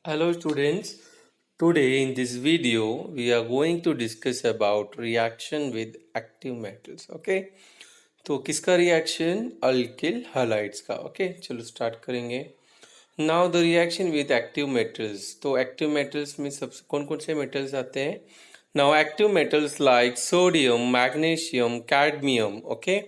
Hello students. Today in this video we are going to discuss about reaction with active metals. Okay. तो किसका reaction alkyl halides का. Okay चलो start करेंगे. Now the reaction with active metals. तो active metals में सबसे कौन कौन से मेटल्स आते हैं. Now active metals like sodium, magnesium, cadmium okay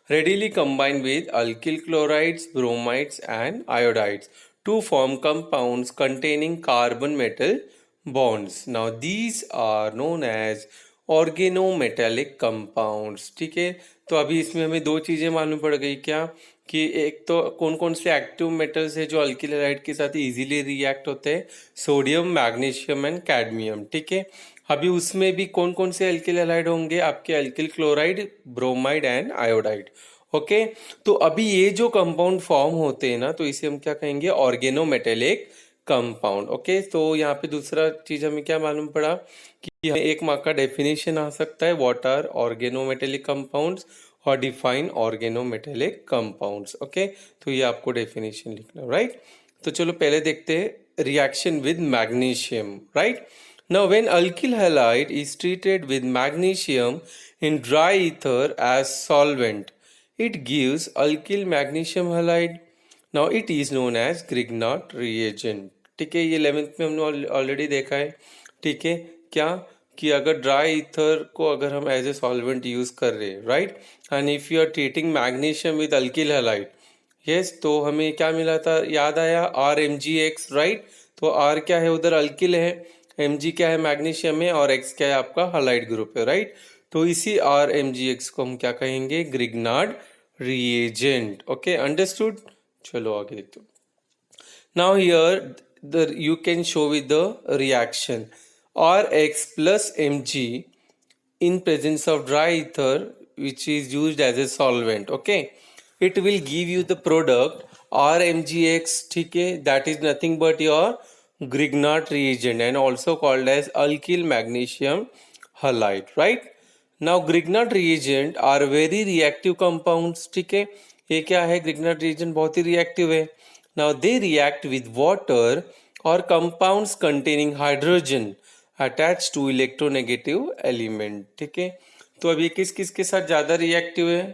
readily combine with alkyl chlorides, bromides and iodides to form compounds containing carbon metal bonds. Now these are known as organometallic compounds. ठीक है. तो अभी इसमें हमें दो चीज़ें मालूम पड़ गई क्या कि एक तो कौन कौन से एक्टिव मेटल्स है जो अल्किल हैलाइड के साथ इजीली रिएक्ट होते हैं. Sodium, magnesium and cadmium. ठीक है. अभी उसमें भी कौन कौन से अल्किल हैलाइड होंगे आपके alkyl chloride, bromide and iodide. Okay. तो अभी ये जो कंपाउंड फॉर्म होते हैं ना तो इसे हम क्या कहेंगे ऑर्गेनोमेटेलिक कंपाउंड. ओके. तो यहाँ पे दूसरा चीज हमें क्या मालूम पड़ा कि हमें एक मार्क का डेफिनेशन आ सकता है व्हाट आर ऑर्गेनोमेटेलिक कंपाउंड्स और डिफाइन ऑर्गेनोमेटेलिक कंपाउंड्स. ओके. तो ये आपको डेफिनेशन लिखना राइट. तो चलो पहले देखते हैं reaction with magnesium. Right. Now when alkyl halide is treated with magnesium in dry ether as solvent, it gives alkyl magnesium halide. Now it is known as Grignard reagent. ठीक है. ये 11th में हमने ऑलरेडी देखा है. ठीक है. क्या कि अगर ड्राई ईथर को अगर हम एज ए सॉल्वेंट यूज कर रहे हैं right and if you are treating magnesium with alkyl halide yes तो हमें क्या मिला था याद आया RMgX राइट. तो R क्या है उधर अल्किल है, Mg क्या है मैग्नीशियम में और X क्या है आपका हालाइड ग्रुप है राइट. तो इसी RMgX को हम क्या कहेंगे ग्रिग्नार्ड रिएजेंट. Okay understood. चलो आगे देखते. Now here the you can show with the reaction Rx plus Mg in presence of dry ether which is used as a solvent. Okay, it will give you the product RMgX. ठीक है. that is nothing but your Grignard reagent and also called as alkyl magnesium halide. Right. Now Grignard reagent are very reactive compounds. ठीक है. ये क्या है Grignard reagent बहुत ही reactive है. Now they react with water or compounds containing hydrogen attached to electronegative element. ठीक है. तो अब ये किस किस के साथ ज्यादा रिएक्टिव है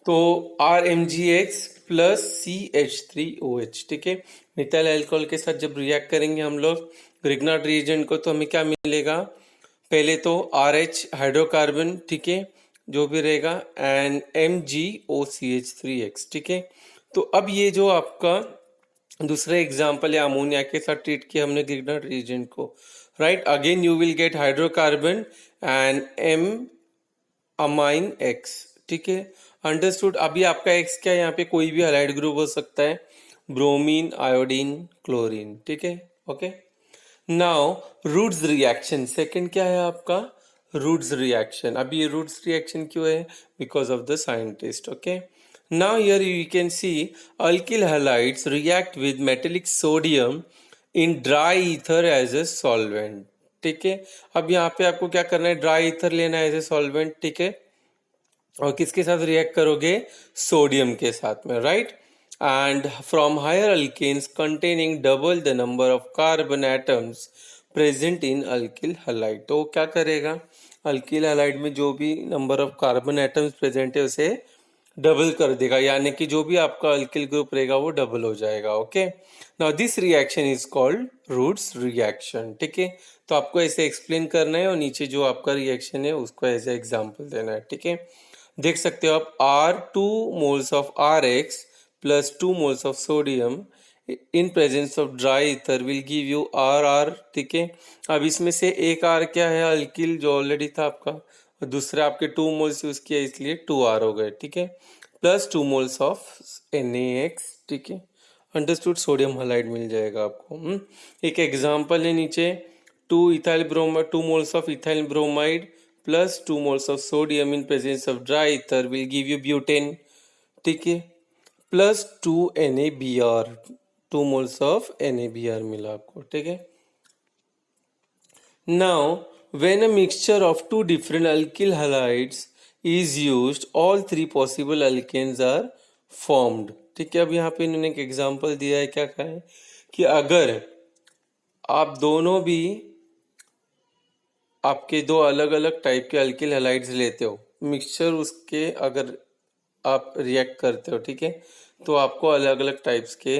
तो RMgX प्लस CH3OH. ठीक है. मिथाइल अल्कोहल के साथ जब रिएक्ट करेंगे हम लोग ग्रिग्नार्ड रिएजेंट को तो हमें क्या मिलेगा पहले तो RH हाइड्रोकार्बन. ठीक है. जो भी रहेगा एंड MgOCH3X. ठीक है. तो अब ये जो आपका दूसरा एग्जाम्पल है अमोनिया के साथ ट्रीट किया हमने ग्रिग्नार्ड रिएजेंट को right. Again you will get hydrocarbon and M amine X. ठीक है. अंडरस्टूड. अभी आपका X क्या है यहाँ पे कोई भी हैलाइड ग्रुप हो सकता है ब्रोमीन, आयोडीन, क्लोरीन. ठीक है. Okay. Now Wurtz reaction second क्या है आपका रूट्स रिएक्शन. अभी ये रूट्स रिएक्शन क्यों है because of the scientist. Okay. Now here you can see alkyl halides react with metallic sodium in dry ether as a solvent. ठीक है. अब यहाँ पे आपको क्या करना है ड्राई ईथर लेना है एज ए सॉल्वेंट. ठीक है. और किसके साथ रिएक्ट करोगे सोडियम के साथ में right. And from higher alkanes containing double the number of carbon atoms present in alkyl halide. तो क्या करेगा अल्किल हैलाइड में जो भी number of carbon atoms present है उसे डबल कर देगा यानी कि जो भी आपका अल्किल ग्रुप रहेगा वो डबल हो जाएगा. Okay. Now this reaction is called Wurtz reaction. ठीक है. तो आपको ऐसे एक्सप्लेन करना है और नीचे जो आपका रिएक्शन है उसको एज ए एग्जाम्पल देना है. ठीक है. देख सकते हो आप R2 moles of RX plus 2 moles of sodium in presence of dry ether will give you RR. ठीक है. अब इसमें से एक R क्या है अल्किल जो ऑलरेडी था आपका और दूसरे आपके 2 मोल्स यूज किया इसलिए 2R हो गए. ठीक है. Plus 2 moles of NaX. ठीक है. अंडरस्टूड. सोडियम हाइलाइड मिल जाएगा आपको. एक एग्जांपल है नीचे 2 moles of ethyl bromide plus 2 moles of sodium in presence of dry ether will give you butane. ठीक है. Plus 2 NaBr 2 moles of NaBr मिला आपको. ठीक है. Now when a mixture of two different alkyl halides is used all three possible alkanes are formed. ठीक है, अब यहाँ पे इन्होंने एक एग्जांपल दिया है, क्या कहा है कि अगर आप दोनों भी आपके दो अलग अलग टाइप के अल्किल हैलाइड्स लेते हो, मिक्सचर उसके अगर आप रिएक्ट करते हो, ठीक है, तो आपको अलग अलग टाइप्स के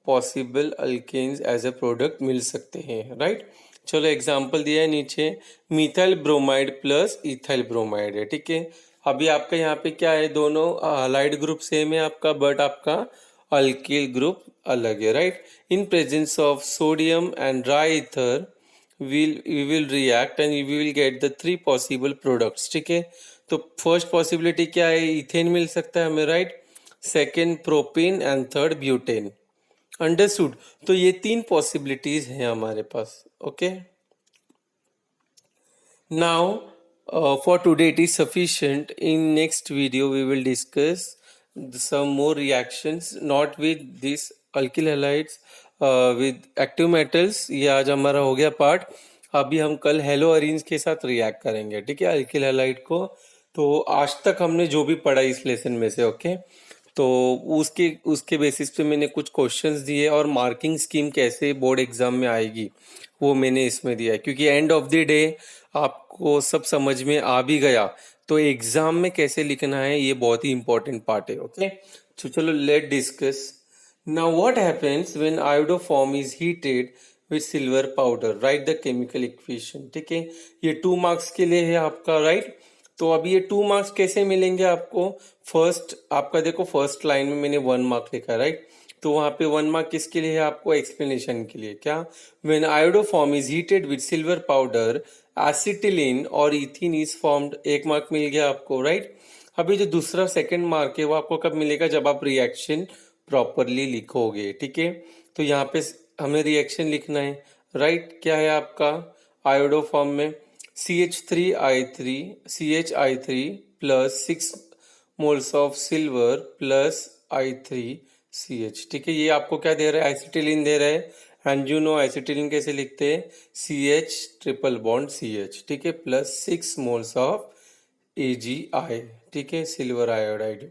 possible alkanes as a product मिल सकते हैं, राइट। चलो एग्जांपल दिया है नीचे, methyl bromide plus ethyl bromide है, ठीक है। अभी आपका यहाँ पे क्या है, दोनों हैलाइड ग्रुप सेम है आपका, बट आपका अल्किल ग्रुप अलग है, right. In presence of sodium and dry ether we will react and we will get the three possible products, ठीक है। तो फर्स्ट पॉसिबिलिटी क्या है, इथेन मिल सकता है हमें, right. Second propane and third butane. Understood. तो ये तीन पॉसिबिलिटीज हैं हमारे पास, okay. Now, for today it is sufficient. In next video we will discuss some more reactions, not with these alkyl halides, with active metals. ये आज हमारा हो गया पार्ट। अभी हम कल हेलो अरेंज के साथ रिएक्ट करेंगे, ठीक है, अल्किल हैलाइड को। तो आज तक हमने जो भी पढ़ा इस लेसन में से, ओके, तो उसके उसके बेसिस पे मैंने कुछ क्वेश्चंस दिए, और मार्किंग स्कीम कैसे बोर्ड एग्जाम में आएगी वो मैंने इसमें दिया है, क्योंकि एंड ऑफ द डे आपको सब समझ में आ भी गया तो एग्जाम में कैसे लिखना है ये बहुत ही इंपॉर्टेंट पार्ट है, ओके। तो चलो let discuss. Now what happens when iodoform is heated with silver powder, right the chemical equation, ठीक है। ये 2 मार्क्स के लिए है आपका, राइट। तो अभी ये 2 मार्क्स कैसे मिलेंगे आपको, फर्स्ट आपका देखो, फर्स्ट लाइन में मैंने 1 मार्क लिखा, राइट। तो वहां पे 1 मार्क किसके लिए है, आपको एक्सप्लेनेशन के लिए। क्या, when iodoform is heated with silver powder acetylene और इथिन इज फॉर्म्ड, 1 मार्क मिल गया आपको, राइट। अभी जो दूसरा सेकंड मार्क है वो आपको कब मिलेगा, जब आप रिएक्शन प्रॉपरली लिखोगे, ठीक है। तो यहाँ पे हमें रिएक्शन लिखना है, राइट। क्या है आपका आयोडोफॉर्म में CH3 plus 6 moles of silver plus I3CH, ठीक है। ये आपको क्या दे रहा है, एसिटिलीन दे रहा है, एंड यू नो एसिटिलीन कैसे लिखते हैं, CH ट्रिपल बॉन्ड CH, ठीक है, प्लस 6 मोल्स ऑफ AgI, ठीक है, सिल्वर आयोडाइड।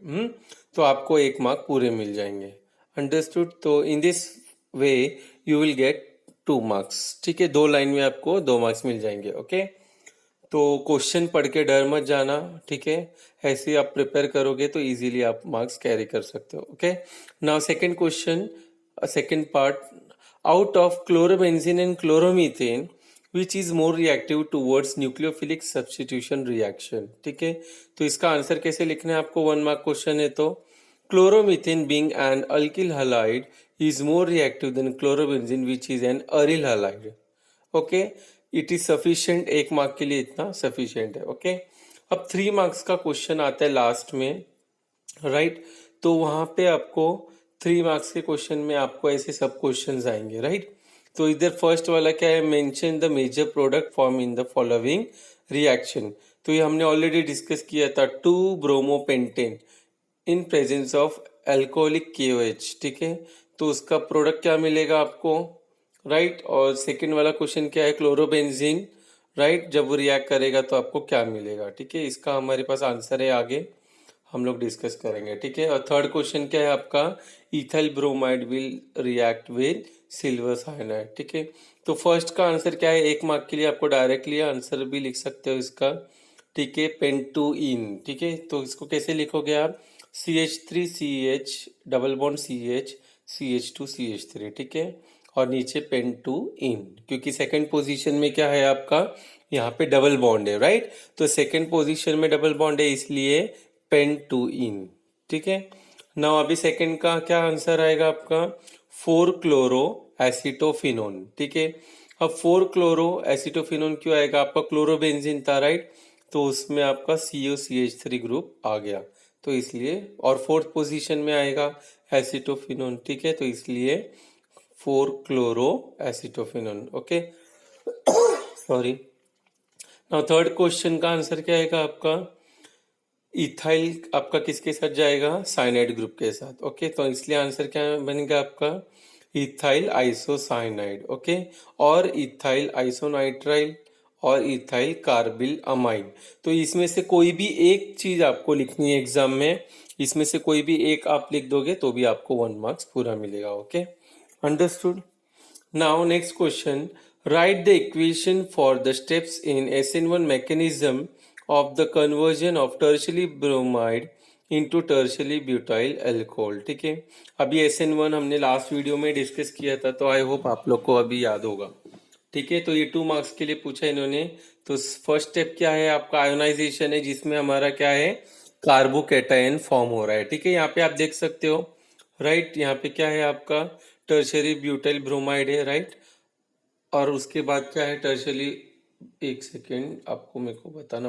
तो आपको 1 मार्क पूरे मिल जाएंगे, अंडरस्टूड। तो in this way you will get 2 marks, ठीक है, 2 लाइन में आपको 2 मार्क्स मिल जाएंगे, ओके। तो क्वेश्चन पढ़ के डर मत जाना, ठीक है, ऐसे आप प्रिपेयर करोगे तो इजीली आप मार्क्स कैरी कर सकते हो, okay. Now second question, second part, out of chlorobenzene and chloromethane which is more reactive towards nucleophilic substitution reaction, ठीक है। तो इसका आंसर कैसे लिखना है आपको, 1 मार्क क्वेश्चन है। तो chloromethane being an alkyl halide is more reactive than chlorobenzene which is an aryl halide, okay. It is sufficient, 1 mark के लिए इतना सफिशिएंट है, ओके। अब 3 मार्क्स का क्वेश्चन आता है लास्ट में, राइट। तो वहां पे आपको 3 मार्क्स के क्वेश्चन में आपको ऐसे सब क्वेश्चंस आएंगे, राइट। तो इधर फर्स्ट वाला क्या है, mention the major product form in the following reaction. तो ये हमने ऑलरेडी डिस्कस किया था, 2 bromopentane in presence of alcoholic KOH, ठीक है। तो उसका प्रोडक्ट क्या मिलेगा आपको, राइट। और सेकंड वाला क्वेश्चन क्या है, क्लोरोबेंजीन, राइट, जब वो रिएक्ट करेगा तो आपको क्या मिलेगा, ठीक है। इसका हमारे पास आंसर है, आगे हम लोग डिस्कस करेंगे, ठीक है। और थर्ड क्वेश्चन क्या है आपका, ethyl bromide will react with silver cyanide, ठीक है। तो फर्स्ट का आंसर क्या है, 1 मार्क के लिए आपको डायरेक्टली आंसर भी लिख सकते हो इसका, ठीक है, पेंटुइन, ठीक है। तो इसको कैसे लिखोगे आप, CH3CH double bond CH CH2CH3, ठीक है, और नीचे पेंटुइन, क्योंकि सेकंड पोजीशन में क्या है आपका, यहाँ पे डबल बॉन्ड है, राइट। तो सेकंड पोजीशन में डबल बॉन्ड है इसलिए पेंटुइन, ठीक है। नाउ अभी सेकंड का क्या आंसर आएगा आपका, 4 क्लोरो एसिटोफिनोन, ठीक है। अब 4 क्लोरो एसिटोफिनोन क्यों आएगा, आपका क्लोरोबेंजीन था, राइट। तो उसमें आपका COCH3 ग्रुप आ गया, तो इसलिए, और फोर्थ पोजीशन में आएगा एसिटोफिनोन, ठीक है, तो इसलिए 4 chloro acetophenone, okay, sorry. Now third question का आंसर क्या आएगा आपका, इथाइल आपका किसके साथ जाएगा, साइनाइड ग्रुप के साथ, ओके। तो इसलिए आंसर क्या बनेगा आपका, इथाइल आइसोसाइनाइड, ओके, और इथाइल आइसोनाइट्राइल और इथाइल कार्बिल अमाइन। तो इसमें से कोई भी एक चीज आपको लिखनी है एग्जाम में, इसमें से कोई भी एक आप लिख दोगे तो भी आपको 1 मार्क्स पूरा मिलेगा. Okay, understood. Now next question, write the equation for the steps in SN1 mechanism of the conversion of tertiary bromide into tertiary butyl alcohol. ठीक है, अभी SN1 हमने लास्ट वीडियो में डिस्कस किया था, तो आई होप आप लोग को अभी याद होगा. ठीक है, तो ये 2 मार्क्स के लिए पूछा इन्होंने. तो फर्स्ट स्टेप क्या है आपका, आयोनाइजेशन है, जिसमें हमारा क्या है, कार्बोकैटायन फॉर्म हो रहा है. ठीक है, यहाँ पे आप देख सकते हो. राइट, यहाँ पे क्या है आपका टर्शरी ब्यूटाइल ब्रोमाइड है. राइट, और उसके बाद क्या है टर्शरी, एक सेकेंड आपको मेरे को बताना